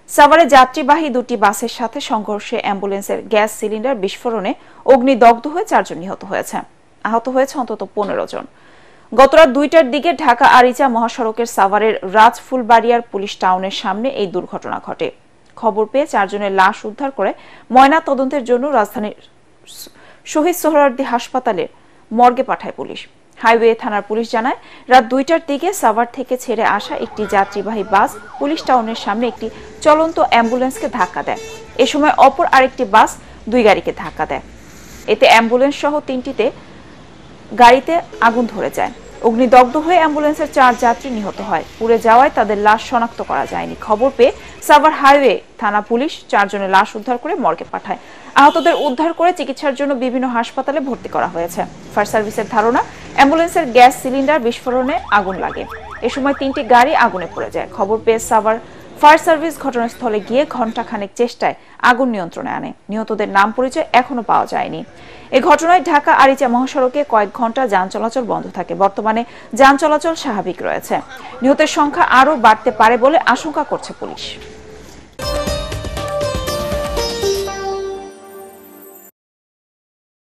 সাভারে যাত্রীবাহী দুটি বাসের সাথে সংঘর্ষে অ্যাম্বুলেন্সের গ্যাস সিলিন্ডার বিস্ফোরণে অগ্নিদগ্ধ হয়ে 4 জন নিহত হয়েছে। আহত হয়েছে অন্তত 15 জন। গতরাত 2টার দিকে ঢাকা আরিচা মহাসড়কের সাভারের রাজফুলবাড়িয়ার পুলিশ টাউনের সামনে এই দুর্ঘটনা ঘটে। খবর পেয়ে 4 জনের লাশ উদ্ধার করে ময়না তদন্তের জন্য রাজধানীর শহীদ সোহরাওয়ার্দী হাসপাতালের মর্গে পাঠায় পুলিশ। হাইওয়ে থানার পুলিশ জানায়, রাত 2টার দিকে সাভার থেকে ছেড়ে আসা একটি যাত্রীবাহী বাস পুলিশ টাউনের সামনে একটি চলন্ত অ্যাম্বুলেন্সকে ধাক্কা দেয়। এ সময় অপর আরেকটি বাস 2 গাড়িকে ধাক্কা দেয়। এতে অ্যাম্বুলেন্স সহ 3টিতে গাড়িতে আগুন ধরে যায়। অগ্নিদগ্ধ হয়ে অ্যাম্বুলেন্সের 4 যাত্রী নিহত হয়। পুড়ে যাওয়ায় তাদের লাশ শনাক্ত করা যায়নি। খবর পেয়ে সাভার হাইওয়ে থানা পুলিশ 4 জনের লাশ উদ্ধার করে মর্গে পাঠায়। আহতদের উদ্ধার করে চিকিৎসার জন্য বিভিন্ন হাসপাতালে ভর্তি করা হয়েছে। ফায়ার সার্ভিসের ধারণা, অ্যাম্বুলেন্সের গ্যাস সিলিন্ডার বিস্ফোরণে আগুন লাগে। এ সময় 3টি গাড়ি আগুনে পড়ে যায়। খবর পেয়ে সাভার ফায়ার সার্ভিস ঘটনাস্থলে গিয়ে ঘণ্টাখানেক চেষ্টায় আগুন নিয়ন্ত্রণে আনে। নিহতদের নাম পরিচয় এখনো পাওয়া যায়নি। এই ঘটনায় ঢাকা আরিচা মহাসড়কে কয়েক ঘন্টা যান চলাচল বন্ধ থাকে। বর্তমানে যান চলাচল স্বাভাবিক রয়েছে। নিহতের সংখ্যা আরও বাড়তে পারে বলে আশঙ্কা করছে পুলিশ।